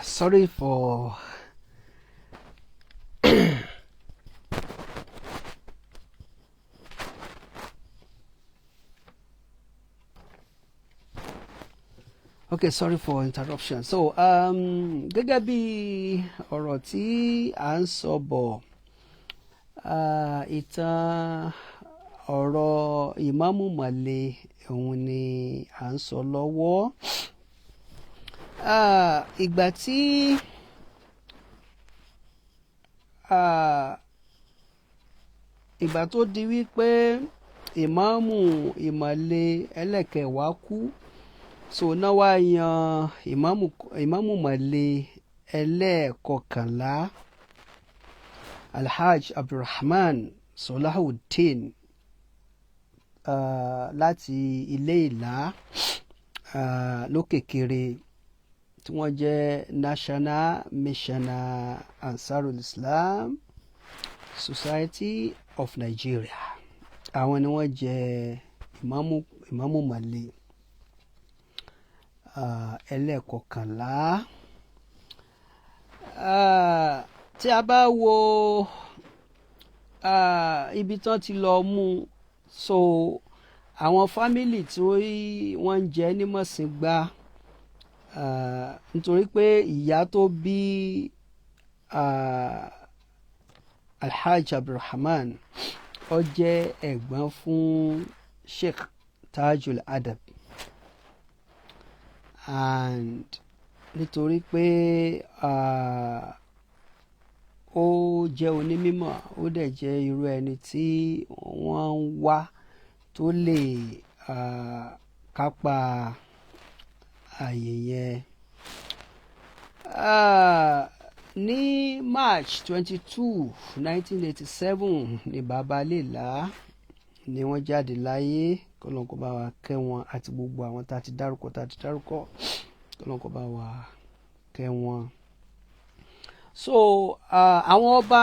Sorry for okay, sorry for interruption. So gẹ́gẹ́ bí ọ̀rọ̀ tí à ń sọ bọ̀, ìtàn ọ̀rọ̀ Ìmáàmù Màlé òun ni à ń sọ lọ́wọ́. Ìgbà tí ìgbà tó di wípé Ìmáàmù Ìmàlé ẹlẹ́kẹ̀wá kú, so náà wá yan Ìmáàmù Màlé ẹlẹ́ẹ̀kọkànlá Alhaj Abdulrahman Salahuddin láti Ilé Ìlá lókèkèrè, tí wọ́n jẹ́ National Missioner Ansarul Islam Society of Nigeria. Àwọn ni wọ́n jẹ́ Ìmáàmù Màlé ẹlẹ́ẹ̀kọkànlá. Tí a bá wo ibi tán ti lọ mú, so àwọn fámìlì tí wọ́n ń jẹ́ ní Mọ̀sìngbà, nítorí pé ìyá tó bí Alhaj Abdulrahman ó jẹ́ ẹ̀gbọ́n fún Sheikh Tajul Adab, and nítorí pé ó jẹ́ onímọ̀, ó dẹ̀ jẹ́ irú ẹni tí wọ́n ń wá tó lè kápá ààyè yẹn. Ní March 22, 1987 ni bàbá Léla ni wọ́n jáde láyé. Kọ́lọ́n kó bá wa kẹ́ wọn àti gbogbo àwọn tá a ti dárúkọ kọ́lọ́n kó bá wa kẹ́ wọn. So àwọn ọba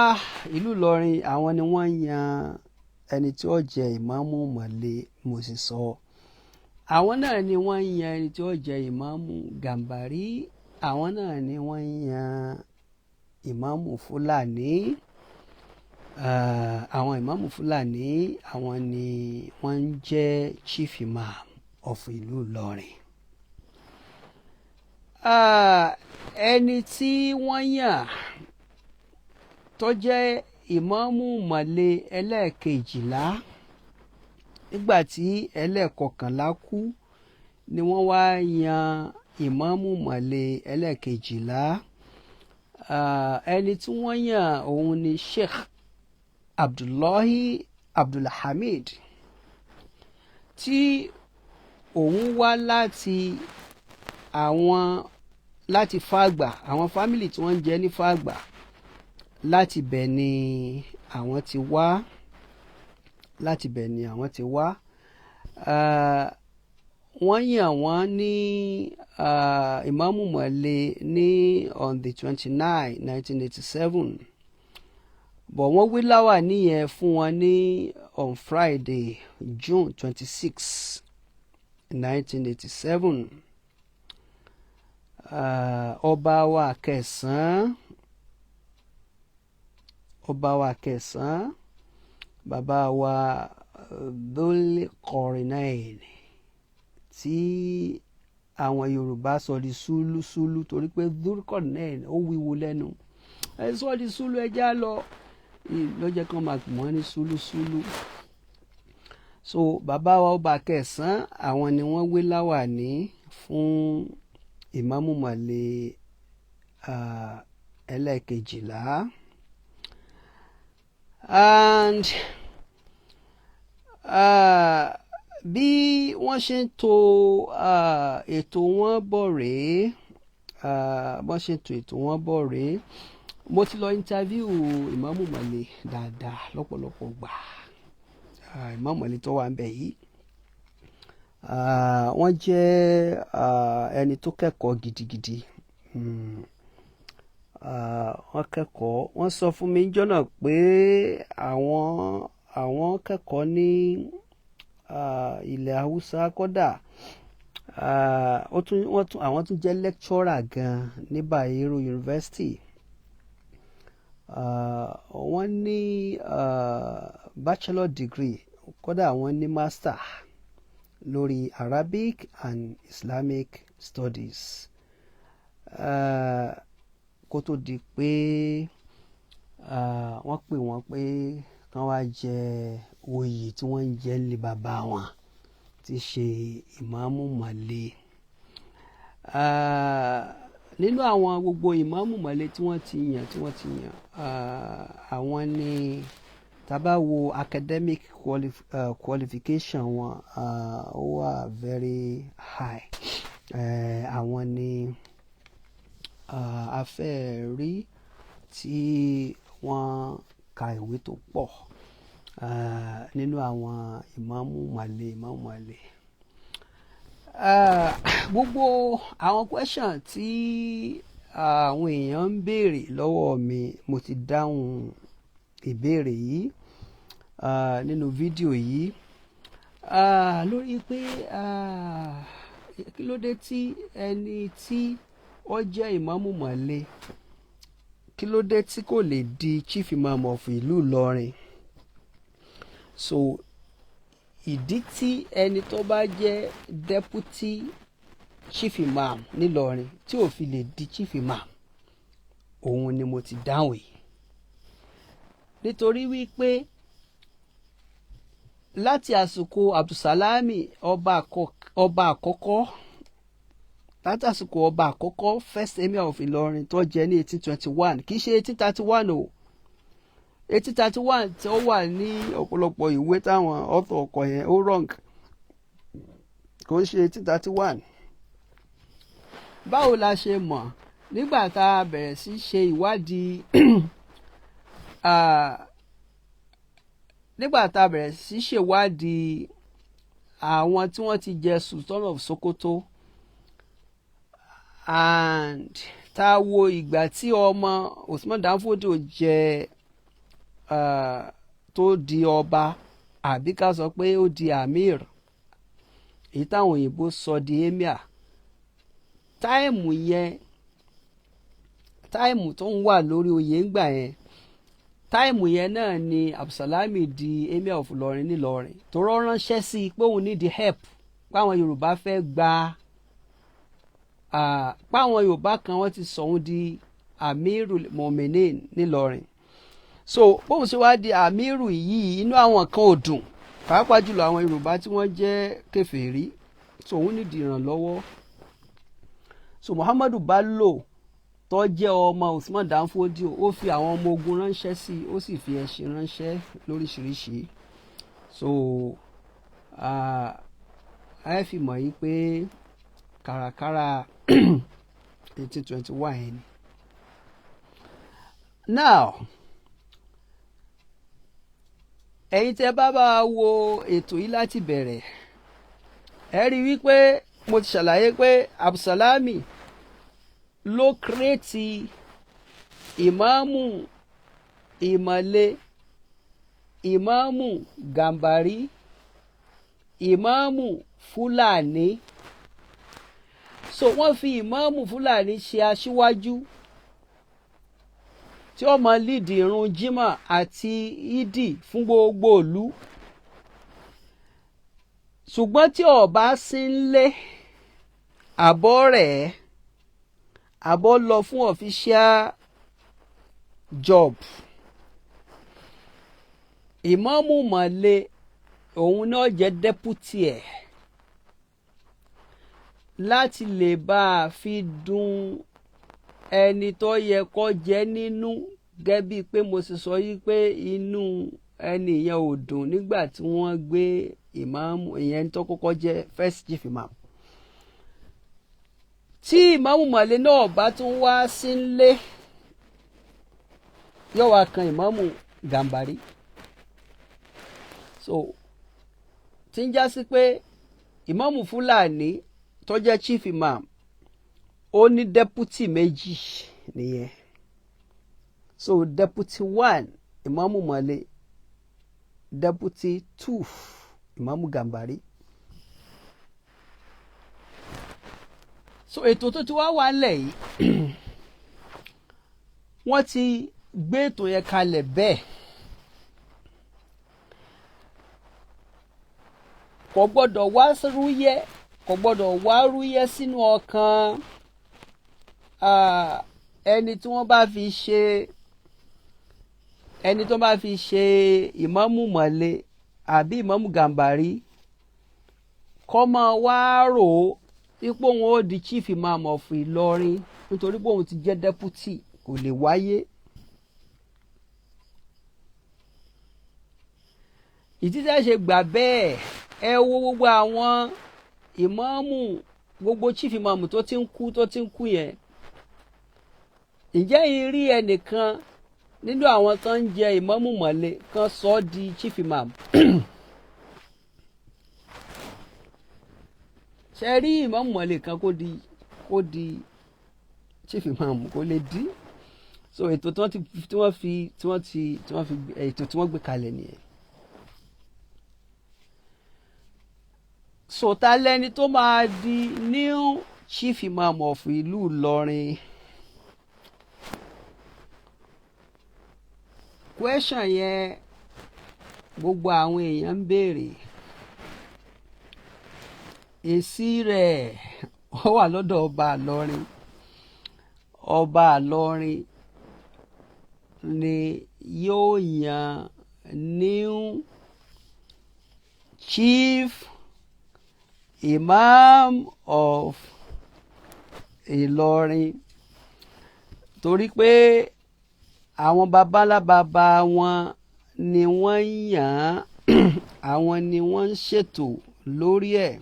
ìlú Ìlọrin, àwọn ni wọ́n yan ẹni tí ó jẹ Ìmáàmù Màlé, mo sì sọ. Àwọn náà ni wọ́n yan ẹni tí ó jẹ Ìmáàmù Gàmbàrí. Àwọn náà ni wọ́n yan Ìmáàmù Fúlàní. Àwọn Ìmáàmù Fúlàní, àwọn ni wọ́n ń jẹ́ Chief Imam of ìlú Ìlọrin. Ẹni tí wọ́n yàn tó jẹ́ Ìmáàmù Màlé ẹlẹ́ẹ̀kejìlá, nígbà tí ẹlẹ́ẹ̀kọkànlá kú ni wọ́n wá yan Ìmáàmù Màlé ẹlẹ́ẹ̀kejìlá. Ẹni tí wọ́n yàn òun ni Sheikh Abdullahi Abdulhamid, tí òun wá láti Fàgbà. Àwọn fámìlì tí wọ́n ń jẹ́ ní Fàgbà, láti bẹ̀ ni àwọn ti wá. Wọ́n yàn wọ́n ní Ìmáàmù Màlé ní on the 29, 1987. But wọ́n wí láwàní yẹn fún wọn ní on Friday, June 26, 1987. Ọba wa kẹsàn-án, bàbá wa Dhul-Qarnayn, tí àwọn Yorùbá sọ di Súlú torí pé Dhul-Qarnayn ó wíwo lẹ́nu, ẹ sọ di Sùlù ẹja lọ ló jẹ́ kí wọ́n máa pè wọ́n ní Sùlù. So bàbá wa ọba kẹsàn-án àwọn ni wọ́n wé láwàní fún ìmáàmù màlẹ̀ ẹlẹ́ẹ̀kejìlá. And bí wọ́n ṣe ń tò ètò wọn bọ̀ rèé, mo ti lọ interview ìmáàmù màlẹ̀ dáadáa lọ́pọ̀lọpọ̀ gbà. Ìmáàmù màlẹ̀ tó wà ń bẹ̀ yìí wọ́n jẹ́ ẹni tó kẹ́kọ̀ọ́ gidigidi. Wọ́n kẹ́kọ̀ọ́, wọ́n sọ fún mi jọ́nà pé àwọn kẹ́kọ̀ọ́ ní ilẹ̀ Haúsá kódà àwọn tún jẹ́ lecturer gan ní Bayero University. Wọ́n ní bachelor degree kódà wọ́n ní master lórí Arabic and Islamic studies. Kó tó di pé wọ́n pè wọ́n pé kán wá jẹ oyè tí wọ́n ń jẹ nílé bàbá wọn tí ṣe ìmáàmù màlẹ̀. Nínú àwọn gbogbo ìmáàmù màlẹ̀ tí wọ́n ti yàn àwọn ni tá bá wo academic qualification wọn ó wà very high. Àwọn ni a fẹ́ rí tí wọ́n ka ìwé tó pọ̀ nínú àwọn ìmáàmù màlẹ̀. Gbogbo àwọn question tí àwọn èèyàn ń béèrè lọ́wọ́ mi mo ti dáhùn ìbéèrè yìí nínú fídíò yìí lórí pé kí ló dé tí ẹni tí ó jẹ́ ìmáàmù màlẹ̀ kí ló dé tí kò lè di chief imam of ìlú Ìlọrin. So ìdí tí ẹni tó bá jẹ́ deputy chief imam nílọrin tí ò fi lè di chief imam òun ni mo ti dáhùn yìí. Nítorí wípé láti àsìkò Abdulsalami ọba àkọ́kọ́ first emir of Ìlọrin tó jẹ ní 1821 kì í ṣe 1831 o. 1831 tí ó wà ní ọ̀pọ̀lọpọ̀ ìwé táwọn author ọkọ̀ yẹn ó wrong, kò ń ṣe 1831. Báwo la ṣe mọ̀? Nígbà tá a bẹ̀rẹ̀ sí ṣe ìwádìí àwọn tí wọ́n ti jẹ Sultan of Sokoto and tá a wo ìgbà tí ọmọ Usman Danfodio jẹ tó di ọba àbí ká sọ pé ó di amir, èyí táwọn òyìnbó sọ di emir. Táìmù tó ń wà lórí oyè ńgbà yẹn, táìmù yẹn náà ni Abdulsalami di emir of Ìlọrin nílọrin tó ránṣẹ́ sí pé òun ní the help páwọn Yorùbá fẹ́ gba páwọn Yorùbá kan wọ́n ti sọ òun di amirul mominin nílọrin. So bóun ṣe wá di amiru yìí inú àwọn kan ò dùn, pàápàá jùlọ àwọn Yorùbá tí wọ́n jẹ́ kèfèrí. So òun nídìí ìrànlọ́wọ́. So Muhammadu Bello tó jẹ́ ọmọ Usman Danfodio ó fi àwọn ọmọ ogun ránṣẹ́ sí i, ó sì fi ẹṣin ránṣẹ́ lóríṣiríṣi. So a fi mọ̀ yí pé kàràkàrà 1821 yẹn ni. Now ẹ̀yin tẹ́ bá wo ètò yìí láti bẹ̀rẹ̀ ẹ rí wípé mo ti ṣàlàyé pé Abdulsalami ló kírètì ìmáàmù ìmàlẹ̀, ìmáàmù Gàmbàrí, ìmáàmù Fúlàní. So wọ́n fi ìmáàmù Fúlàní ṣe aṣíwájú tí ó máa lídì ìrun jímà àti ìdí fún gbogbo ìlú. Ṣùgbọ́n tí ó bá sí nílé àbọ̀ rẹ̀ àbọ̀ lọ fún official job. Ìmáàmù mọ̀lẹ́ òun náà jẹ́ deputy ẹ̀ láti lè bá a fi dùn ẹni tó yẹ kó jẹ́ nínú, gẹ́gẹ́ bíi pé mo sì sọ yìí pé inú ẹni yẹn ò dùn nígbà tí wọ́n gbé ìmáàmù ìyẹn tó kọ́kọ́ jẹ́ first chief imam. Tí ìmáàmù mọ̀lẹ́ náà bá tún wá sílé yóò wá kan ìmáàmù Gàmbàrí. So tí ń já sí pé ìmáàmù Fúlàní tó jẹ́ chief imam ó ní deputy méjì nìyẹn. So deputy 1 ìmáàmù mọ̀lẹ́, deputy 2 ìmáàmù Gàmbàrí. So ètò tó ti wá wà nílẹ̀ yìí wọ́n ti gbé ètò yẹn kalẹ̀ bẹ́ẹ̀. Kò gbọ́dọ̀ wá rúyẹ́, kò gbọ́dọ̀ wá rúyẹ́ sínú ọkàn ẹni tí wọ́n bá fi ṣe ìmáàmù mọ̀lẹ́ àbí ìmáàmù Gàmbàrí kó máa wá rò ó ipò wọn ó di chief imam of Ìlọrin nítorí pé òun ti jẹ́ deputy, kò lè wáyé. Ìdí tí a ṣe gbà bẹ́ẹ̀, ẹ wo gbogbo àwọn ìmáàmù, gbogbo chief imam tó ti ń kú yẹn. Ǹjẹ́ yìí rí ẹnìkan nínú àwọn tó ń jẹ ìmáàmù mọ̀lẹ́ kan sọ ọ́ di chief imam? Ṣé rí ìmáàmù mọ̀lẹ́ kan kó di chief imam kó lè dí? So ètò tí wọ́n gbé kalẹ̀ nìyẹn. So ta lẹni tó máa di new chief imam of ìlú Ìlọrin? Question yẹn gbogbo àwọn èèyàn ń béèrè. Èsì rẹ̀ ó wà lọ́dọ̀ ọba Ìlọrin. Ọba Ìlọrin ni yóò yan new chief imam of Ìlọrin, torí pé àwọn babalábàbá wọn ni wọ́n yàn án, àwọn ni wọ́n ń ṣètò lórí ẹ̀.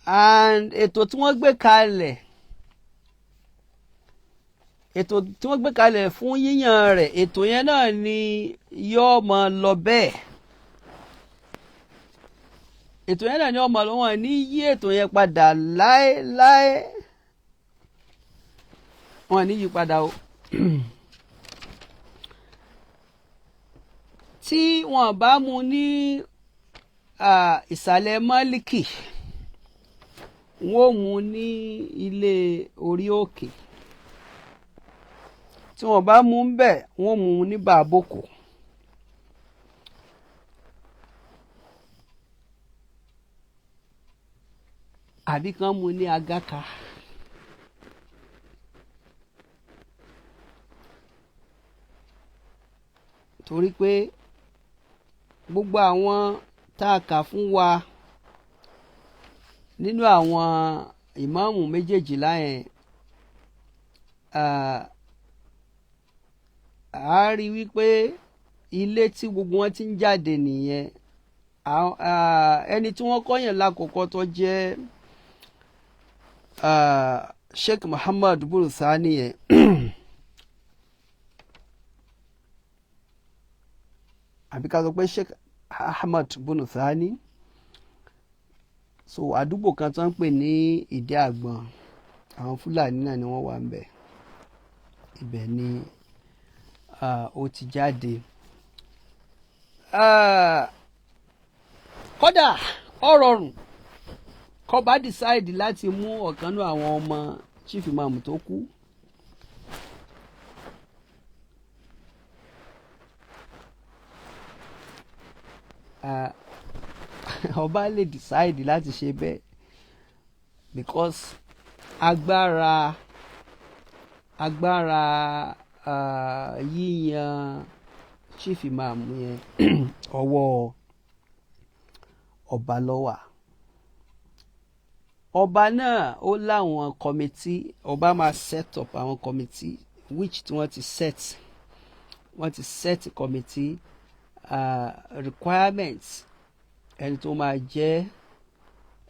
And ètò tí wọ́n gbé kalẹ̀ fún yíyàn rẹ̀, ètò yẹn náà ni yóò máa lọ bẹ́ẹ̀. Ètò yẹn náà ni yóò máa lọ, wọn ní yí ètò yẹn padà láéláé. Wọn ní yí padà o. Tí wọn bá mú ní ìsàlẹ̀ Málíkì, wọ́n mú ní ilé orí òkè. Tí wọ́n bá mú ń bẹ̀, wọ́n mú ní Bàbókò. Àbí kan mú ní Agáka. Torí pé gbogbo àwọn tá a kà fún wa nínú àwọn ìmáàmù méjèèjìlá yẹn, a rí wípé ilé tí gbogbo wọn ti ń jáde nìyẹn. Ẹni tí wọ́n kọ́yàn lákòókò tó jẹ́ Sheikh Muhammad Buru Sani yẹn àbí ká sọ pé Sheikh Ahmad Buru Sani. So àdúgbò kan tó ń pè ní Ìdí Àgbọn, àwọn Fúlàní náà ni wọ́n wà ń bẹ̀. Ibẹ̀ ni ó ti jáde. Kódà ó rọrùn kó bá decide láti mú ọ̀kan nínú àwọn ọmọ chief imam tó kú. Ọba lè decide láti ṣe bẹ́ẹ̀ because agbára agbára yíyan chief imam yẹn ọwọ́ ọba ló wà. Ọba náà ó láwọn committee, ọba máa set up àwọn committee which tí wọ́n ti set committee requirements ẹni tó máa jẹ́.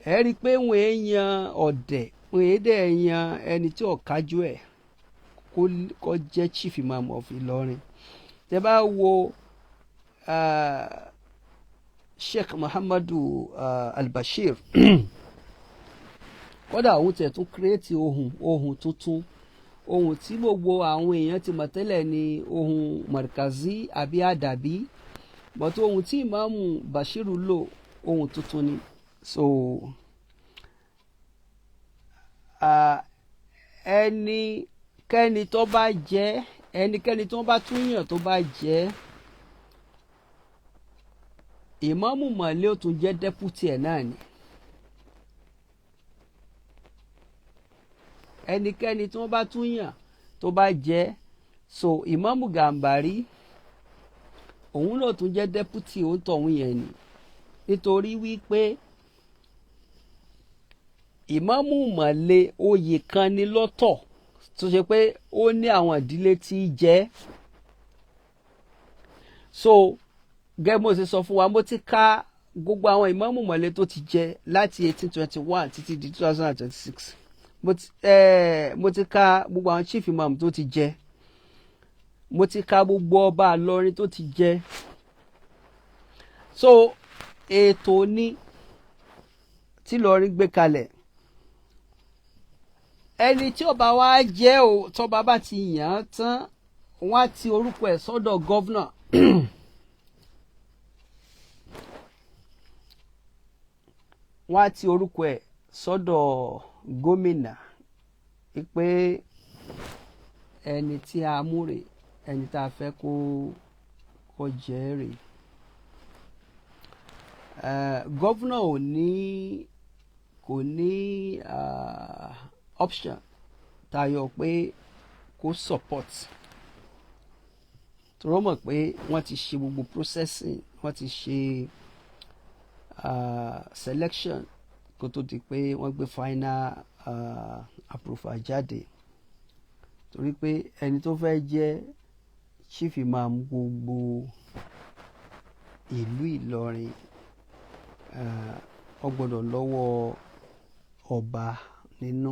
Ẹ rí i pé wọ́n èèyàn ọ̀dẹ̀ wọ́n èdè yan ẹni tí ó kájú ẹ̀ kó jẹ́ chief imam of Ìlọrin. Tẹ́ bá wo Sheikh Muhammadu al-Bashir kódà òun tẹ̀ tún create ohun tuntun, ohun tí gbogbo àwọn èèyàn ti mọ̀ tẹ́lẹ̀ ni ohun markazi àbí àdàbí, but ohun tí Imamu Bashiru lò ohun tuntun ni. So ẹnikẹ́ni tó bá jẹ́ ẹnikẹ́ni tó bá tún yàn tó bá jẹ́ ìmáàmù mọ̀lẹ́ ó tún jẹ́ dẹ́pútì ẹ̀ náà ni. Ẹnikẹ́ni tí wọ́n bá tún yàn tó bá jẹ́ so ìmáàmù Gàmbàrí òun náà tún jẹ́ dẹ́pútì òun tọ̀hún yẹn ni, nítorí wípé ìmáàmù mọ̀lẹ́ oyè kan ní lọ́tọ̀ tó ṣe pé ó ní àwọn ìdílé tí í jẹ́. So gẹ́gẹ́ mo ṣe sọ fún wa, mo ti ka gbogbo àwọn ìmáàmù mọ̀lẹ́ tó ti jẹ láti 1821 títí di 2026. Mo ti ka gbogbo àwọn chief imam tó ti jẹ, mo ti ka gbogbo ọba Ìlọrin tó ti jẹ. So ètò ní tí Ìlọrin gbé kalẹ̀, ẹni tí ọba wa jẹ́ o tọ́ba bá ti yàn án tán wọ́n á ti orúkọ ẹ̀ sọ́dọ̀ gọ́vnà. Wọ́n á ti orúkọ ẹ̀ sọ́dọ̀ gómìnà pé ẹni tí a mú rè, ẹni tá a fẹ́ kó jẹ́ rè. Gọ́vnà kò ní option tayọ pé kó support, tó rọ́ mọ̀ pé wọ́n ti ṣe gbogbo processing, wọ́n ti ṣe selection kó tó di pé wọ́n gbé final approval jáde. Torí pé ẹni tó fẹ́ jẹ́ chief imam gbogbo ìlú Ìlọrin ó gbọ́dọ̀ lọ́wọ́ ọba nínú,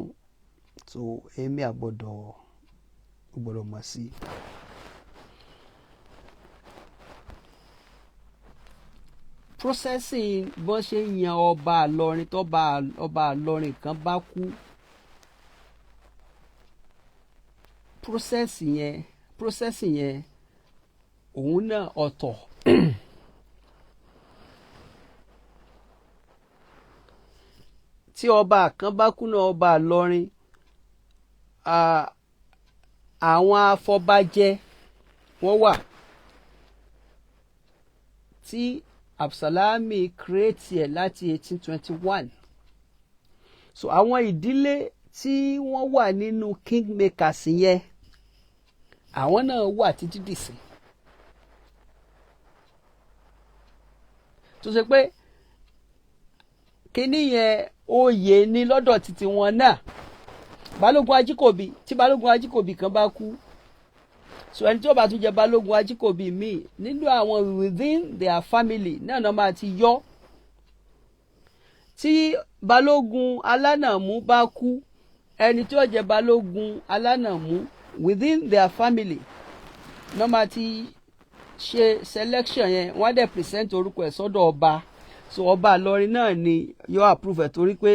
so èmi gbọ́dọ̀ mọ̀ sí. Processing bọ́n ṣe ń yan ọba Ìlọrin ọba Ìlọrin kan bá kú, processing yẹn òun náà ọ̀tọ̀. Tí ọba kan bá kú náà ọba Ìlọrin, àwọn afọbajẹ wọ́n wà tí Absalami create ẹ̀ láti 1821. So àwọn ìdílé tí wọ́n wà nínú kingmakers yẹn àwọn náà wà títí dìsìn. Tó ṣe pé kíní yẹn oyè ní lọ́dọ̀ títí wọn náà. Balógun Ajíkòbí, tí Balógun Ajíkòbí kan bá kú, so ẹni tí ó bá tún jẹ Balógun Ajíkòbí míì nínú àwọn within their family náà náà máa ti yọ. Tí Balógun Alánàmú bá kú, ẹni tí ó jẹ Balógun Alánàmú within their family náà máa ti ṣe selection yẹn, wọ́n á dẹ̀ present orúkọ ẹ̀ sọ́dọ̀ ọba. So ọba Ìlọrin náà ni yóò approve ẹ̀ torí pé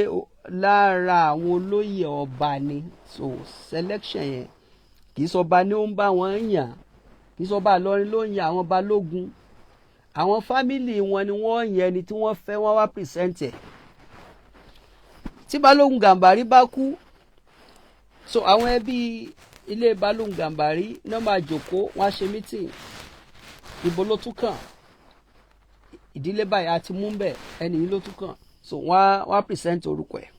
lára àwọn olóyè ọba ni. So selection yẹn kì í sọba ni ó ń bá wọn yàn, kì í sọba Ìlọrin ló ń yan àwọn balógun, àwọn fámìlì wọn ni wọ́n yan ẹni tí wọ́n fẹ́, wọ́n wá present ẹ̀. Tí Balógun Gàmbàrí bá kú, so àwọn ẹbí ilé Balógun Gàmbàrí náà máa jókòó, wọ́n á ṣe meeting. Ibo ló tún kàn, ìdílé báyìí àti mú bẹ́ẹ̀, ẹni yìí ló tún kàn, so wọ́n á present orúkọ ẹ̀.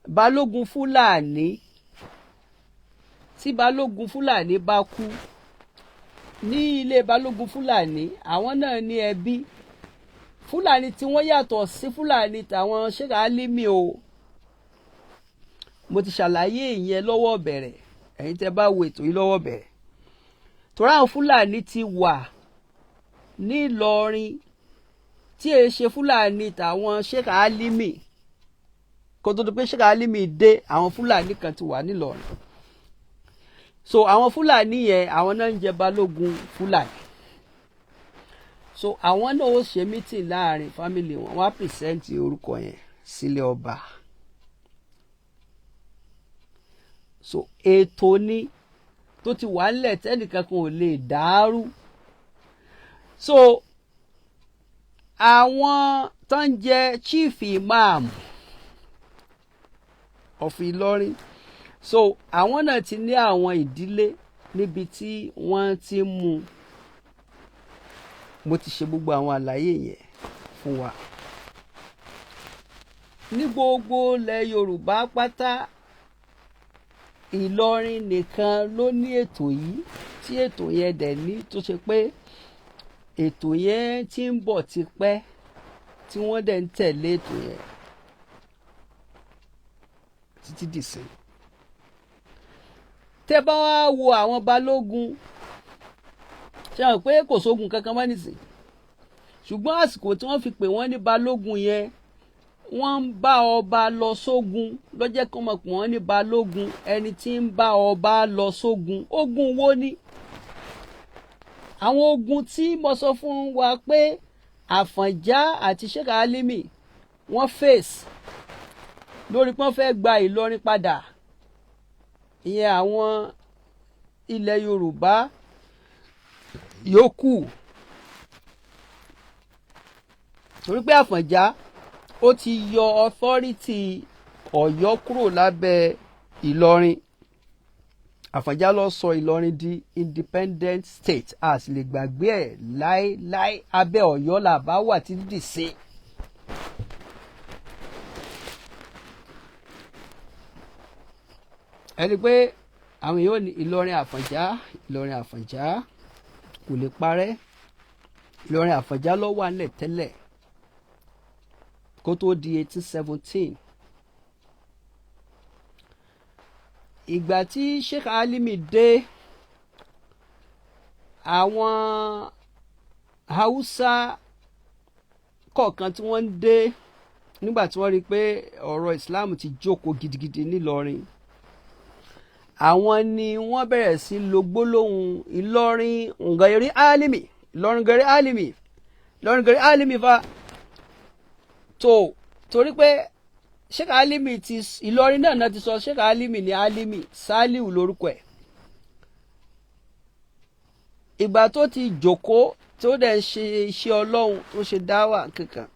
Balógun Fúlàní tí balógun fúlàní bá kú ní ilé balógun fúlàní, àwọn náà ní ẹbí. Fúlàní tí wọ́n yàtọ̀ sí fúlàní tàwọn Sheikh Alimi o. Mo ti ṣàlàyé ìyẹn lọ́wọ́ bẹ̀rẹ̀, ẹ̀yin tẹ́ bá wo ètò yìí lọ́wọ́ bẹ̀rẹ̀. Torí àwọn fúlàní ti wà ní Ìlọrin tí èé ṣe fúlàní tàwọn Sheikh Alimi. Kó tó di pé Sheikh Alimi dé, àwọn fúlàní kan ti wà nílọrin. So àwọn fúlàní yẹn àwọn náà ń jẹ balógun fúlàní. So àwọn náà ó ṣe meeting láàrin family wọn, wọ́n á present orúkọ yẹn sílé ọba. So ètò ni tó ti wà nílẹ̀ tẹ́nìkan kan ò lè dàrú. So àwọn tó ń jẹ chief imam of Ìlọrin, so àwọn náà ti ní àwọn ìdílé níbi tí wọ́n ti mú. Mo ti ṣe gbogbo àwọn àlàyé yẹn fún wa. Ní gbogbo ilẹ̀ Yorùbá pátá, Ìlọrin nìkan ló ní ètò yìí, tí ètò yẹn dẹ̀ ní tó ṣe pé ètò yẹn ti ń bọ̀ tipẹ́ tí wọ́n dẹ̀ ń tẹ̀lé ètò yẹn títí dìsìn. Tẹ́ bá wá wo àwọn balógun, ṣe hàn pé kò sógun kankan mọ́ nísìn. Ṣùgbọ́n àsìkò tí wọ́n fi pè wọ́n ní balógun yẹn, wọ́n ń bá ọba lọ sógun lọ́jẹ́ kan mọ̀ pé wọ́n ní balógun, ẹni tí ń bá ọba lọ sógun. Ogun wo ni? Àwọn ogun tí mo sọ fún wa pé Àfọ̀njá àti Sheikh Alimi wọ́n face lórí pé wọ́n fẹ́ gba Ìlọrin padà. Ìyẹn àwọn ilẹ̀ Yorùbá yòókù. Torí pé Àfọ̀njá ó ti yọ authority Ọ̀yọ́ kúrò lábẹ́ Ìlọrin. Àfọ̀njá ló sọ Ìlọrin di independent state. A sì lè gbàgbé ẹ̀ láéláé. Abẹ́ Ọ̀yọ́ là bá wà títí dìse. Ẹni pé àwọn èèyàn ní Ìlọrin Àfọ̀njá, Ìlọrin Àfọ̀njá kò lè parẹ́. Ìlọrin Àfọ̀njá ló wà nílẹ̀ tẹ́lẹ̀ kó tó di 1817. Ìgbà tí Sheikh Alimi dé, àwọn Haúsá kọ̀ọ̀kan tí wọ́n ń dé nígbà tí wọ́n rí pé ọ̀rọ̀ Islam ti jókòó gidigidi nílọrin, àwọn ni wọ́n bẹ̀rẹ̀ sí lo gbólóhùn Ìlọrin ngayri Alimi, Ìlọrin ngayri Alimi, Ìlọrin ngayri Alimi fa. Torí pé Sheikh Alimi ti Ìlọrin náà ti sọ Sheikh Alimi ní Alimi, Saliu lórúkọ ẹ̀. Ìgbà tó ti jókòó tó dẹ̀ ṣe iṣẹ́ Ọlọ́run tó ṣe dáwà kankan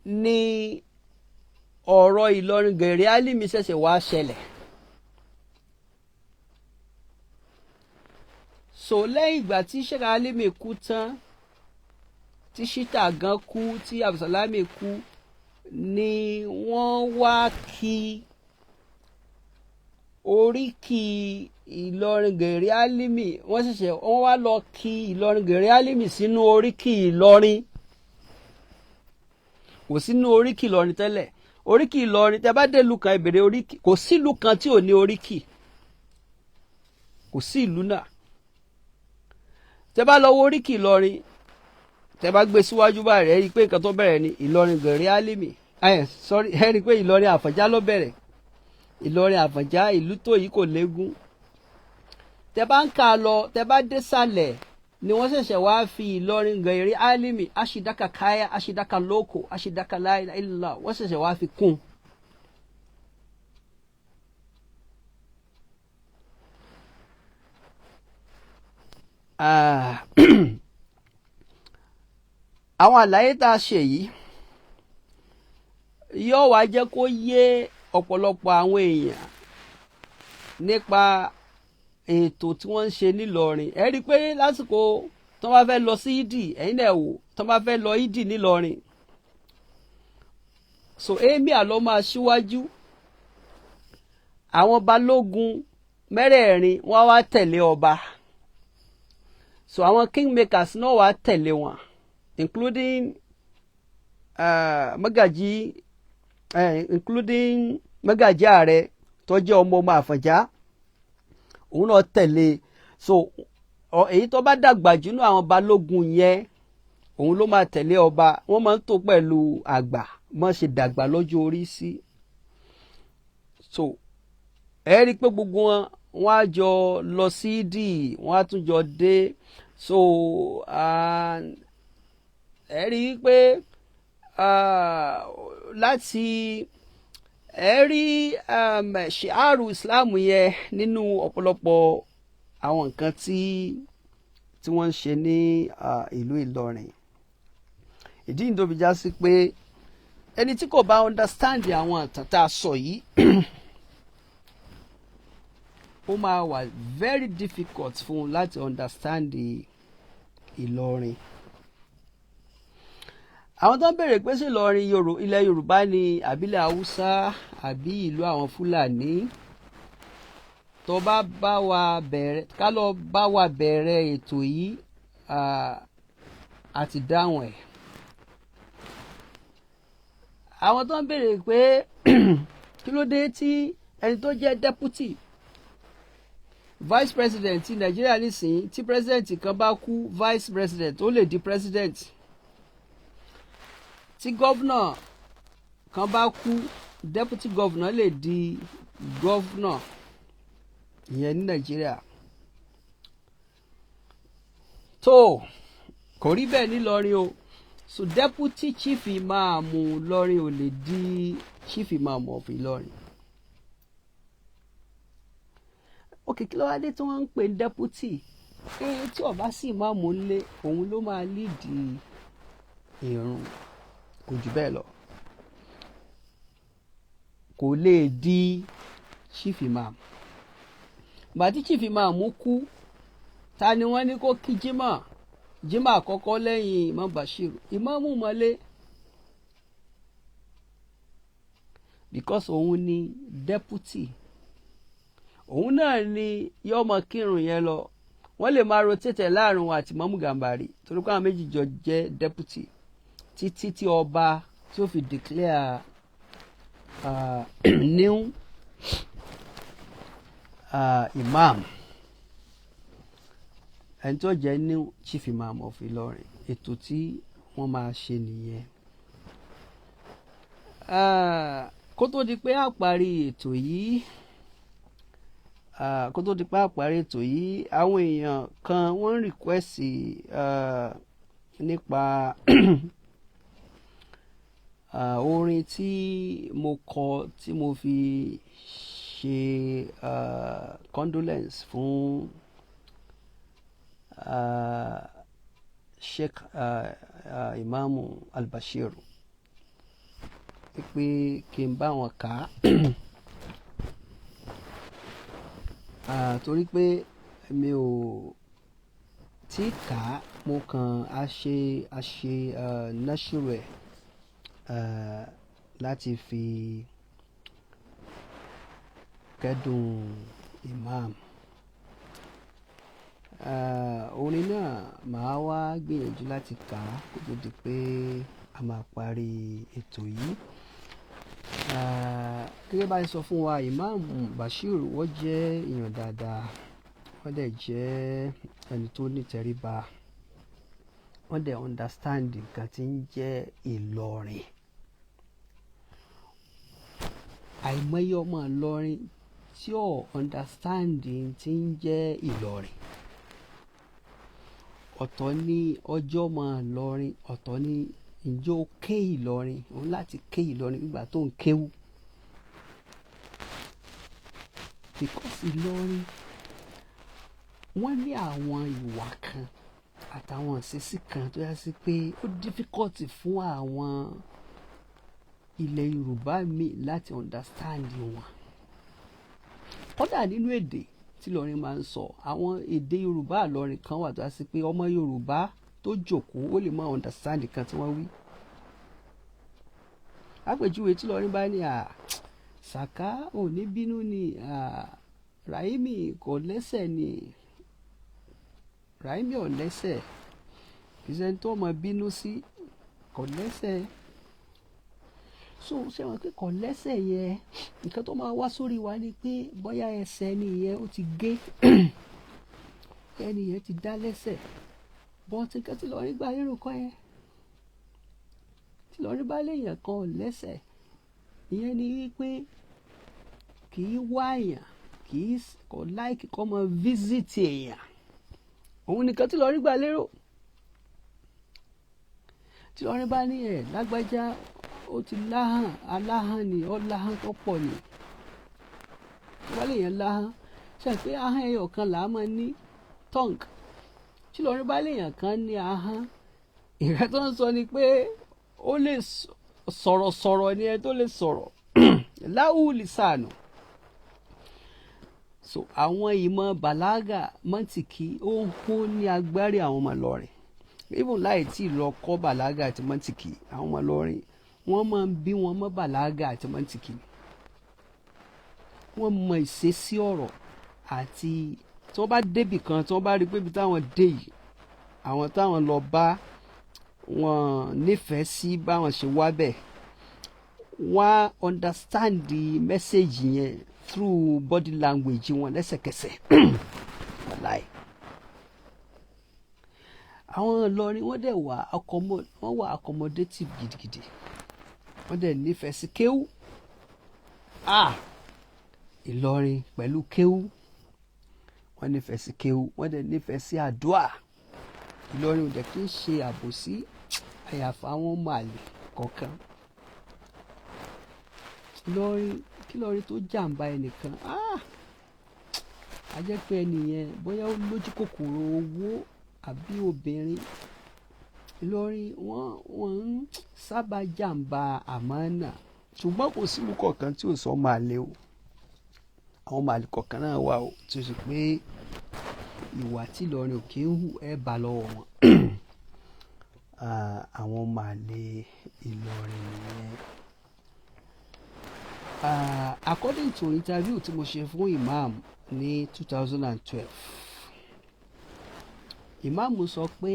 ní ọ̀rọ̀ Ìlọrin ngayri Alimi ṣẹ̀ṣẹ̀ wá ṣẹlẹ̀. So lẹ́yìn ìgbà tí Sheikh Alimi kú tán, tí Shita gan kú, tí Abdulsalami kú, ni wọ́n wá kí oríkì Ìlọrin ngayri Alimi, wọ́n wá lọ kí Ìlọrin ngayri Alimi sínú oríkì Ìlọrin. Kò sínú oríkì Ìlọrin tẹ́lẹ̀. Oríkì Ìlọrin, tẹ́ bá dé ìlú kan ìbèrè oríkì, kò sí ìlú kan tí ò ní oríkì. Kò sí ìlú náà. Tẹ́ bá lọ wo oríkì Ìlọrin, tẹ́ bá gbé síwájú báyìí, ẹ rí i pé nǹkan tó bẹ̀rẹ̀ ni Ìlọrin ngayri Alimi. Ẹ rí i pé Ìlọrin Àfọ̀njá ló bẹ̀rẹ̀. Ìlọrin Àfọ̀njá, ìlú tó yìí kò léegun. Tẹ́ bá ń kà lọ, tẹ́ bá dé sàlẹ̀ ni wọ́n ṣẹ̀ṣẹ̀ wá fi Ìlọrin ngayri Alimi, Ashidaka Kaya, Ashidaka Loko, Ashidaka La ilaha illallah, wọ́n ṣẹ̀ṣẹ̀ wá fi kún. Àwọn àlàyé tá a ṣe yìí yóò wá jẹ́ kó yé ọ̀pọ̀lọpọ̀ àwọn èèyàn nípa ètò tí wọ́n ń ṣe nílọrin. Ẹ rí i pé lásìkò tó bá fẹ́ lọ sí ìdì, ẹ̀yin náà wò, tó bá fẹ́ lọ ìdì nílọrin, so emir ló máa ṣíwájú, àwọn balógun mẹ́rẹ̀ẹ̀rin wọ́n wá tẹ̀lé ọba, so àwọn kingmakers náà wá tẹ̀lé wọn, including Magaji ààrẹ tó jẹ́ ọmọ Àfọ̀njá, òun náà tẹ̀lé. So èyí tó bá dàgbà jù nínú àwọn balógun yẹn òun ló máa tẹ̀lé ọba. Wọ́n máa ń tò pẹ̀lú àgbà wọ́n ṣe dàgbà lọ́jọ́ orí sí. So ẹ rí i pé gbogbo wọn á jọ lọ sí ìdí, wọ́n á tún jọ dé. So ẹ rí i pé láti ẹ rí ṣìárù Islam yẹn nínú ọ̀pọ̀lọpọ̀ àwọn nǹkan tí wọ́n ń ṣe ní ìlú Ìlọrin. Ìdí nìyí tó fi já sí pé ẹni tí kò bá understand àwọn ìtàn tá a sọ yìí ó máa wà very difficult fún un láti understand Ìlọrin. Àwọn tó ń béèrè pé sí Ìlọrin ilẹ̀ Yorùbá ni àbílẹ̀ Haúsá àbí ìlú àwọn Fúlàní, tó bá bá wa bẹ̀rẹ̀ ká lọ bá wa bẹ̀rẹ̀ ètò yìí àti dáhùn ẹ̀. Àwọn tó ń béèrè pé kí ló dé tí ẹni tó jẹ́ deputy vice president ti Nàìjíríà nísìnyí, tí president kan bá kú vice president ó lè di president, tí governor kan bá kú deputy governor lè di governor, ìyẹn ní Nàìjíríà. tó kò rí bẹ́ẹ̀ nílọrin o. So deputy chief imam Ìlọrin ò lè di chief imam of Ìlọrin. Okay, kí ló wá dé tí wọ́n ń pè deputy? Tí ó bá sí ìmáàmù ńlé òun ló máa lead ìrun, kò jù bẹ́ẹ̀ lọ. Kò lè di chief imam. Bàtí chief imam kú, ta ni wọ́n ní kó kí jímọ̀ àkọ́kọ́ lẹ́yìn Imam Bashir? Ìmáàmù mọ́lé, because òun ni deputy. Òun náà ni yóò mọ kírun yẹn lọ. Wọ́n lè máa rotate láàrin wọn àti Imam Gambari torí pé àwọn méjì jọ jẹ́ deputy títí tí ọba tí ó fi declare new imam, ẹni tó jẹ́ new chief imam of Ìlọrin. Ètò tí wọ́n máa ṣe nìyẹn. Kó tó di pé a parí ètò yìí, àwọn èèyàn kan wọ́n request nípa orin tí mo kọ tí mo fi ṣe condolence fún Sheikh Imam Al-Bashir, pé kí n bá wọn kà á. Torí pé mi ò tí kà á, mo kàn á ṣe násìrò ẹ̀ láti fi kẹ́dùn imam. Orin náà màá wá gbìyànjú láti kà á kó tó di pé a máa parí ètò yìí. Gẹ́gẹ́ bá ṣe sọ fún wa, Imam Bashir wọ́n jẹ́ èèyàn dáadáa, wọ́n dẹ̀ jẹ́ ẹni tó nítẹríba, wọ́n dẹ̀ understand nǹkan tí ń jẹ́ Ìlọrin. Àìmọye ọmọ Ìlọrin tí ò understand tí ń jẹ́ Ìlọrin. Ọ̀tọ̀ ni ọjọ́ ọmọ Ìlọrin, ọ̀tọ̀ ni ǹjẹ́ ó ké Ìlọrin, òun láti ké Ìlọrin nígbà tó ń kéwú. Because Ìlọrin wọ́n ní àwọn ìwà kan àtàwọn ìṣesí kan tó yá sí pé ó difficult fún àwọn ilẹ̀ Yorùbá mi láti understand wọn. Kódà nínú èdè tí Ìlọrin máa ń sọ, àwọn èdè Yorùbá Ìlọrin kan wà tó yá sí pé ọmọ Yorùbá tó jókòó ó lè máa understand kan tí wọ́n wí. Àpèjúwe tí Ìlọrin bá ní Sàká ò ní bínú ni, Raimi kò lẹ́sẹ̀ ni, Raimi ò lẹ́sẹ̀, ìṣẹ́ni tó mọ bínú sí kò lẹ́sẹ̀. So ṣé wọn pé kò lẹ́sẹ̀ yẹn, nǹkan tó máa wá sórí wa ni pé bóyá ẹsẹ̀ ẹni yẹn ó ti gé ẹni yẹn ti dá lẹ́sẹ̀, bọ́ọ̀tì nǹkan tí Ìlọrin gbà lérò kọ́ yẹn. Tí Ìlọrin bá léèyàn kan ò lẹ́sẹ̀, ìyẹn ni wípé kì í wá èèyàn, kò láìkì kọ́ mọ fíṣítì èèyàn, òun nìkan tí Ìlọrin gbà lérò. Tí Ìlọrin bá ní lágbájá ó ti láhàn, aláhàn ni, ó láhàn tó pọ̀ ni, tí wọ́n léèyàn láhàn, ṣe pé ahọ́n ẹyọ kan là á máa ní tongue. Tí Ìlọrin bá léèyàn kan ní ahọ́n, ìrẹ́ tó ń sọ ni pé ó lè sọ̀rọ̀ ni ẹ tó lè sọ̀rọ̀ láwùlì sànù. So àwọn ìmọ̀ bàlágà mọ́ntìkì ó ń kó ní agbárí àwọn ọmọ Ìlọrin. Even láì tí ì lọ kọ́ bàlágà àti mọ́ntìkì, àwọn ọmọ Ìlọrin wọ́n máa ń bí wọn mọ́ bàlágà àti mọ́ntìkì. Wọ́n mọ ìṣesí ọ̀rọ̀, àti tí wọ́n bá débì kan, tí wọ́n bá rí pé ibi táwọn dé yìí, àwọn táwọn lọ bá wọn nífẹ̀ẹ́ sí báwọn ṣe wá bẹ̀, wọ́n á understand the message yẹn through body language wọn lẹ́sẹ̀kẹsẹ̀. Wàláì. Àwọn Ìlọrin wọ́n dẹ̀ wà accommodative gidigidi, wọ́n dẹ̀ nífẹ̀ẹ́ sí kéwú. Ìlọrin pẹ̀lú kéwú, wọ́n nífẹ̀ẹ́ sí kéwú, wọ́n dẹ̀ nífẹ̀ẹ́ sí àdúà. Ìlọrin ò dẹ̀ kí ń ṣe àbòsí àyàfà àwọn ọmọ àlè kọ̀ọ̀kan. Ìlọrin, kí Ìlọrin tó jàǹbá ẹnìkan, a jẹ́ pé ẹnìyẹn bóyá ó lójú kòkòrò owó àbí obìnrin. Ìlọrin wọ́n ń sábà jàǹbá àmánà, ṣùgbọ́n kò sí ìlú kọ̀ọ̀kan tí ò sọ ọmọ àlè o. Àwọn ọmọ àlè kọ̀ọ̀kan náà wà o, tí ó sì pé ìwà tí Ìlọrin ò kí ń hù bá lọ́wọ́ wọn. Àwọn ọmọ àlè Ìlọrin nìyẹn. According to interview tí mo ṣe fún imam ní 2012, imam sọ pé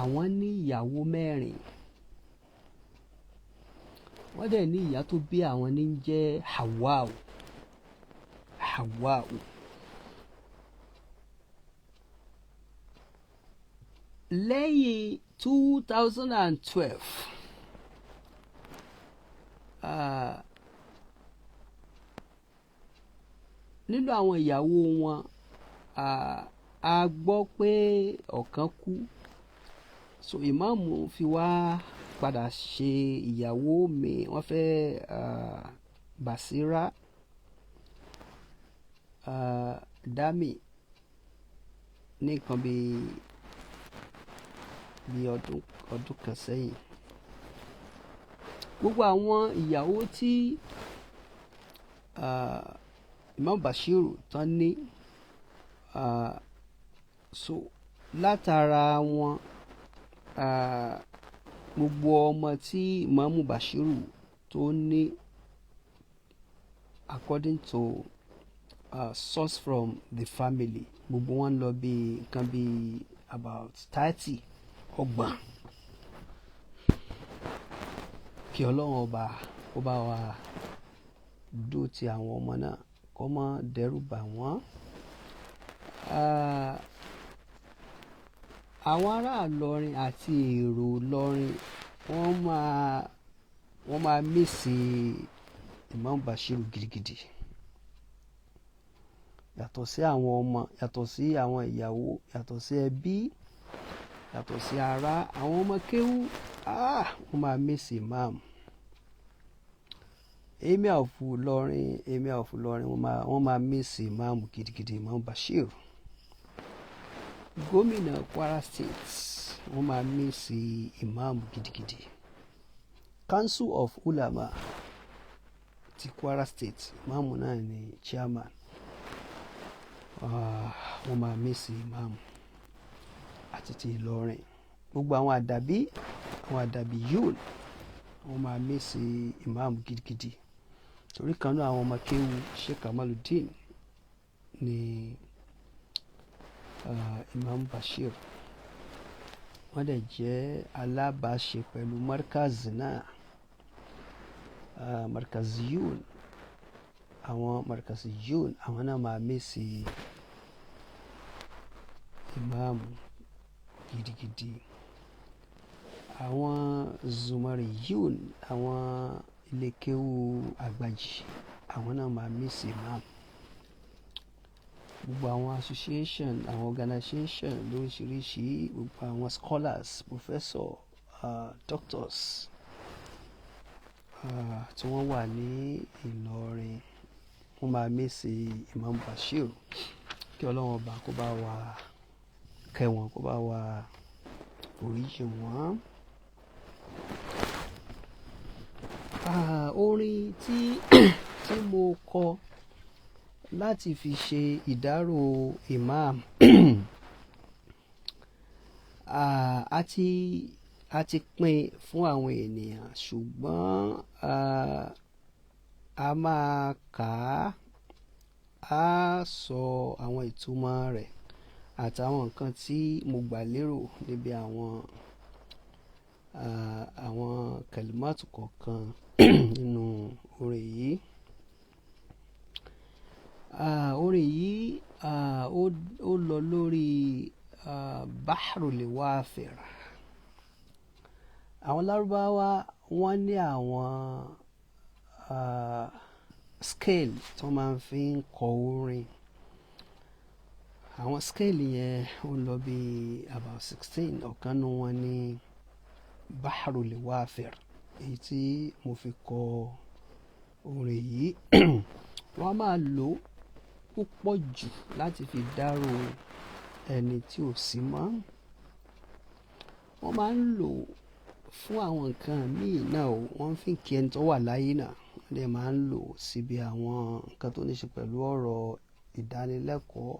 àwọn ní ìyàwó 4, wọ́n dẹ̀ ní ìyá tó bí àwọn ní jẹ́ Hawau. Lẹ́yìn 2012, nínú àwọn ìyàwó wọn, a gbọ́ pé ọ̀kan kú. So ìmáàmù fi wá padà ṣe ìyàwó mi, wọ́n fẹ́ Basira Dami ní nǹkan bí ọdún kan sẹ́yìn. Gbogbo àwọn ìyàwó tí Imam Bashiru tán ní, so látara wọn, gbogbo ọmọ tí Imam Bashiru tó ní, according to source from the family, gbogbo wọn lọ bí nǹkan bí about 30 ọgbọ̀n. Kí Ọlọ́run ọba kó bá wa dó ti àwọn ọmọ náà, kó má dẹ́rù bà wọ́n. Àwọn ará Ìlọrin àti èrò Ìlọrin wọ́n máa mísì Imam Bashiru gidigidi. Yàtọ̀ sí àwọn ọmọ, yàtọ̀ sí àwọn ìyàwó, yàtọ̀ sí ẹbí, yàtọ̀ sí ará, àwọn ọmọ kéwú, wọ́n máa mísì imam. Emir of Ìlọrin, wọ́n máa mísì imam gidigidi, Imam Bashiru. Gómìnà Kwara State, wọ́n máa mísì imam gidigidi. Council of Ulama ti Kwara State, imam náà ni chairman. Wọ́n máa mísì imam àti ti Ìlọrin. Gbogbo àwọn àdàbí yóò, wọ́n máa mísì imam gidigidi. torí kan náà àwọn ọmọ kéwu Sheikh Kamaluddin ni Imam Bashir. Wọ́n dẹ̀ jẹ́ alábàáṣe pẹ̀lú markaz náà, markaziyun. Àwọn markaziyun àwọn náà máa mèsì imam gidigidi. Àwọn zumariyun, àwọn ilé kéwu àgbàjì, àwọn náà máa mèsì imam. Gbogbo àwọn association, àwọn organization lóríṣiríṣi, gbogbo àwọn scholars, professor, doctors tí wọ́n wà ní Ìlọrin, wọ́n máa mèsì Imam Bashir. Kí Ọlọ́run ọba kó bá wa kẹ́ wọn, kó bá wa foríjì wọ́n. Orin tí mo kọ láti fi ṣe ìdárò imam a ti pín fún àwọn ènìyàn, ṣùgbọ́n a máa kà á sọ àwọn ìtumọ̀ rẹ̀ àtàwọn nǹkan tí mo gbà lérò níbi àwọn kẹlímátù kọ̀ọ̀kan nínú orin yìí. Orin yìí ó lọ lórí Bahrul Wafir. Àwọn Lárúbáwá wọ́n ní àwọn scale tí wọ́n máa ń fi ń kọ orin. Àwọn scale yẹn ó lọ bí about 16. Ọ̀kan nínú wọn ní Bahrul Wafir, èyí tí mo fi kọ orin yìí. Wọ́n máa lò púpọ̀ jù láti fi dárò ẹni tí ò sí mọ́. Wọ́n máa ń lò fún àwọn nǹkan míì náà o. Wọ́n fi kí ẹni tó wà láyé náà. Wọ́n dẹ̀ máa ń lò síbi àwọn nǹkan tó ní ṣe pẹ̀lú ọ̀rọ̀ ìdánilẹ́kọ̀ọ́.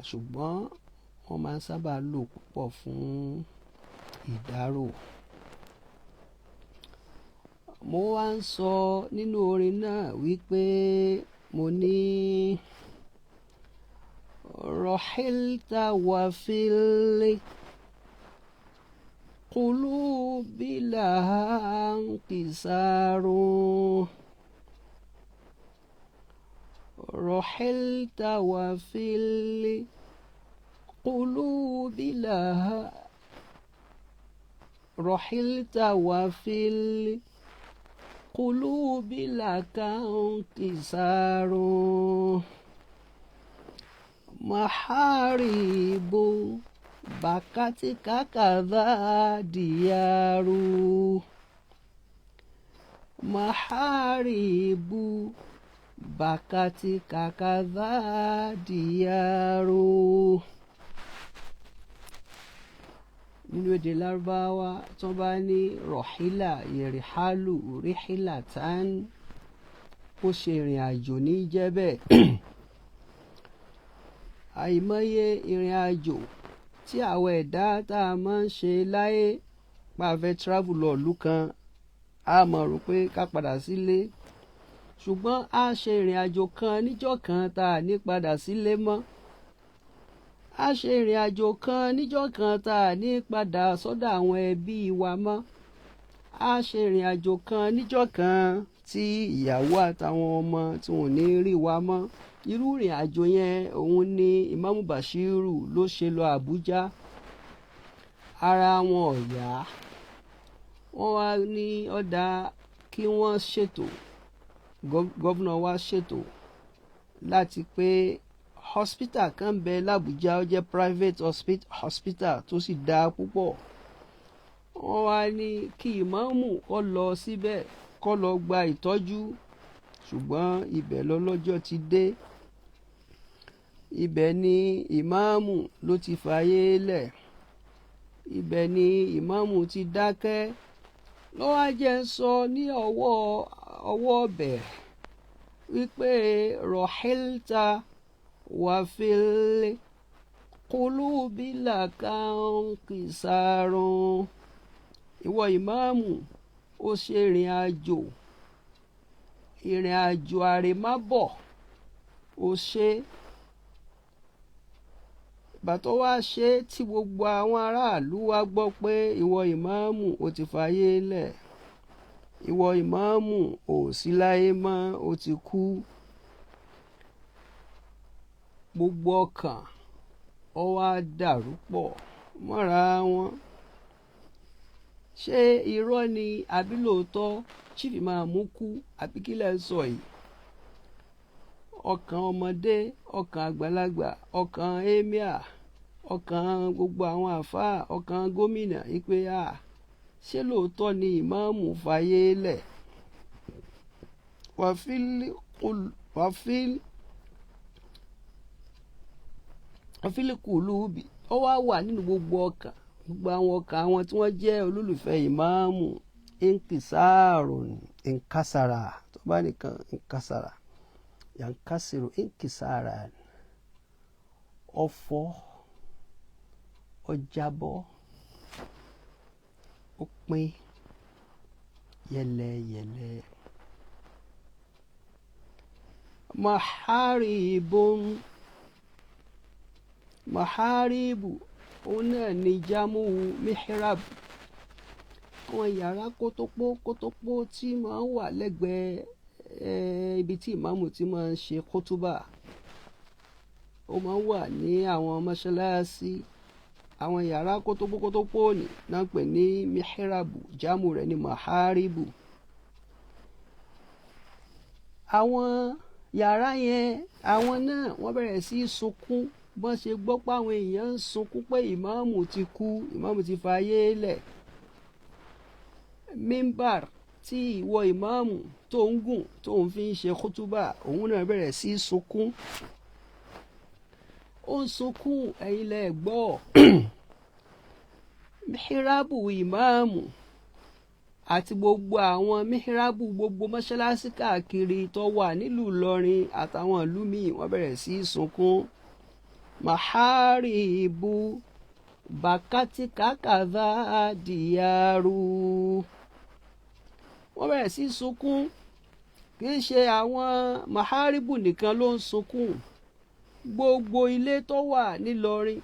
Ṣùgbọ́n wọ́n máa ń sábà lò púpọ̀ fún ìdárò. Mo wá ń sọ nínú orin náà wípé mo ní Rahilta wa fil qulubi laha inkisaru. Rahilta wa fil qulubi laha Rahilta wa fil qulubi laka inkisaru. Maharibu bakatika kadha diyaru. Maharibu bakatika kadha diyaru. Nínú èdè Lárúbáwá tí wọ́n bá ní rọ̀hílà, yẹ̀rìhálù, ríhílà tán, ó ṣe ìrìn àjò ní jẹ́ bẹ́ẹ̀. Àìmọye ìrìn àjò tí àwọn ẹ̀dá tá a máa ń ṣe láyé, pa fẹ́ travel lọ ìlú kan, a máa rò pé ká padà sílé. Ṣùgbọ́n a ṣe ìrìn àjò kan níjọ́ kan tá a ní padà sílé mọ́. A ṣe ìrìn àjò kan níjọ́ kan tá a ní padà sọ́dọ̀ àwọn ẹbí wa mọ́. A ṣe ìrìn àjò kan níjọ́ kan tí ìyàwó àtàwọn ọmọ tí wọn ò ní rí wa mọ́. Irú ìrìn àjò yẹn òun ni Imam Bashiru ló ṣe lọ Àbújá. Ara wọn ò yá. Wọ́n wá ní ọ̀dà kí wọ́n ṣètò, gọ́vnà wa ṣètò láti pé hospital kan bẹ l'Àbújá, ó jẹ́ private hospital tó sì dáa púpọ̀. Wọ́n wá ní kí ìmáàmù kó lọ síbẹ̀ kó lọ gba ìtọ́jú. Ṣùgbọ́n ibẹ̀ lọ́lọ́jọ́ ti dé. Ibẹ̀ ni ìmáàmù ló ti fàyè lẹ̀. Ibẹ̀ ni ìmáàmù ti dákẹ́. Ló wá jẹ́ sọ ní ọwọ́ bẹ̀ wípé Rahilta wa fil qulubi laka inkisaru. Ìwọ ìmáàmù ó ṣe ìrìn àjò ìrìn àjò àrèmábọ̀ ó ṣe. Ìgbà tó wá ṣe tí gbogbo àwọn aráàlú wá gbọ́ pé ìwọ ìmáàmù ó ti fàyè lẹ̀, ìwọ ìmáàmù ò sí láyé mọ́, ó ti kú. Gbogbo ọkàn ó wá dàrú pọ̀ mọ́ra wọn. Ṣé irọ́ ni àbí lóòótọ́ chief ìmáàmù kú àbí kí lẹ sọ yìí? Ọkàn ọmọdé, ọkàn àgbàlagbà, ọkàn emir, ọkàn gbogbo àwọn àfáà, ọkàn gómìnà ìpè ṣé lóòótọ́ ni ìmáàmù fàyè lẹ̀? wàfílìkùlùbì ó wá wà nínú gbogbo ọkàn, gbogbo àwọn ọkàn àwọn tí wọ́n jẹ́ olólùfẹ́ ìmáàmù. Inkisarun inkasara, tó bá nìkan inkasara yankasiru inkisara, ọ̀fọ̀, ó jábọ́, ó pín yẹlẹyẹlẹ. Maharibu òun náà ni jámù mihrab, àwọn yàrá kótópó tí máa ń wà lẹ́gbẹ̀ẹ́ ibi tí ìmáàmù ti máa ń ṣe kútúbà. Ó máa ń wà ní àwọn mọ́ṣáláṣí. Àwọn yàrá kótópó ní náà pè ní mihrabu, jámù rẹ̀ ní maharibu. Àwọn yàrá yẹn, àwọn náà wọ́n bẹ̀rẹ̀ sí sunkún bọ́n ṣe gbọ́ pé àwọn èèyàn ń sunkún pé ìmáàmù ti kú, ìmáàmù ti fàyè lẹ̀. Mímbàr tí ìwọ ìmáàmù tó ń gùn tó ń fi ń ṣe kútúbà, òun náà bẹ̀rẹ̀ sí sunkún. Ó ń sunkún, ẹ̀yin lẹ gbọ́. Mihrabu ìmáàmù àti gbogbo àwọn mihrabu gbogbo mọ́ṣáláṣí káàkiri tó wà nílùú Ìlọrin àtàwọn ìlú míì wọ́n bẹ̀rẹ̀ sí sunkún. Maharibu bàkátì kàkàdá dìyàrú, wọ́n bẹ̀rẹ̀ sí sunkún. Kì í ṣe àwọn maharibu nìkan ló ń sunkún, gbogbo ilé tó wà nílọrin,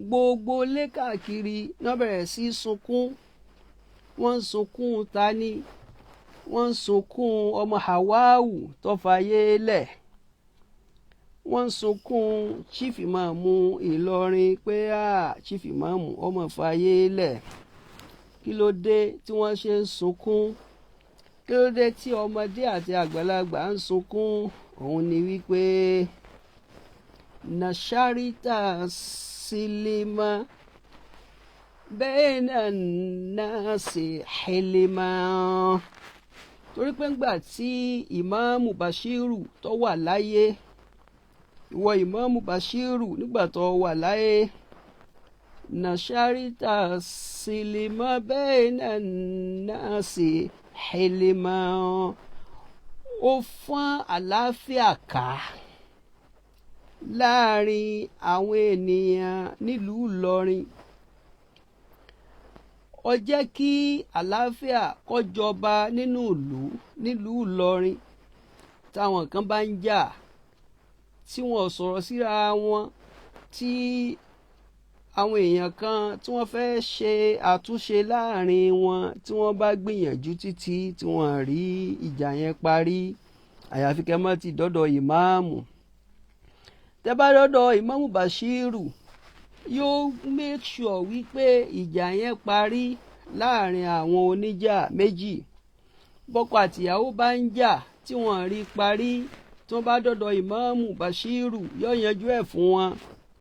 gbogbo ilé káàkiri náà bẹ̀rẹ̀ sí sunkún. Wọ́n ń sunkún tani? Wọ́n ń sunkún ọmọ Hawawu tó fàyè lẹ̀. Wọ́n ń sunkún chief ìmáàmù Ìlọrin pé chief ìmáàmù ọmọ fàyè lẹ̀. Kí ló dé tí wọ́n ṣe ń sunkún? Kí ló dé tí ọmọdé àti àgbàlagbà ń sunkún? Òun ni wípé nasharita silima bẹ́ẹ̀ náà ṣe hilima. Torí pé ńgbà tí ìmáàmù Bashiru tó wà láyé, ìwọ ìmáàmù Bashiru nígbà tó wà láyé, nasharita silima bẹ́ẹ̀ náà ṣe hilima, ó fọ́n àlàáfíà ká láàrin àwọn ènìyàn nílùú Ìlọrin. Ó jẹ́ kí àlàáfíà kó jọba nílùú Ìlọrin. Táwọn kan bá ń jà, tí wọ́n sọ̀rọ̀ síra wọn, tí àwọn èèyàn kan tí wọ́n fẹ́ ṣe àtúnṣe láàrin wọn, tí wọ́n bá gbìyànjú títí tí wọ́n rí ìjà yẹn parí, àyàfi kẹ́ mọ́ ti dọ́dọ̀ ìmáàmù. Tẹ́ bá dọ́dọ̀ ìmáàmù Bashiru, yóò make sure wípé ìjà yẹn parí láàrin àwọn oníjà méjì. Bọ́kọ àtìyàwó bá ń jà tí wọ́n rí parí, tí wọ́n bá dọ́dọ̀ ìmáàmù Bashiru, yóò yanjú ẹ̀ fún wọn.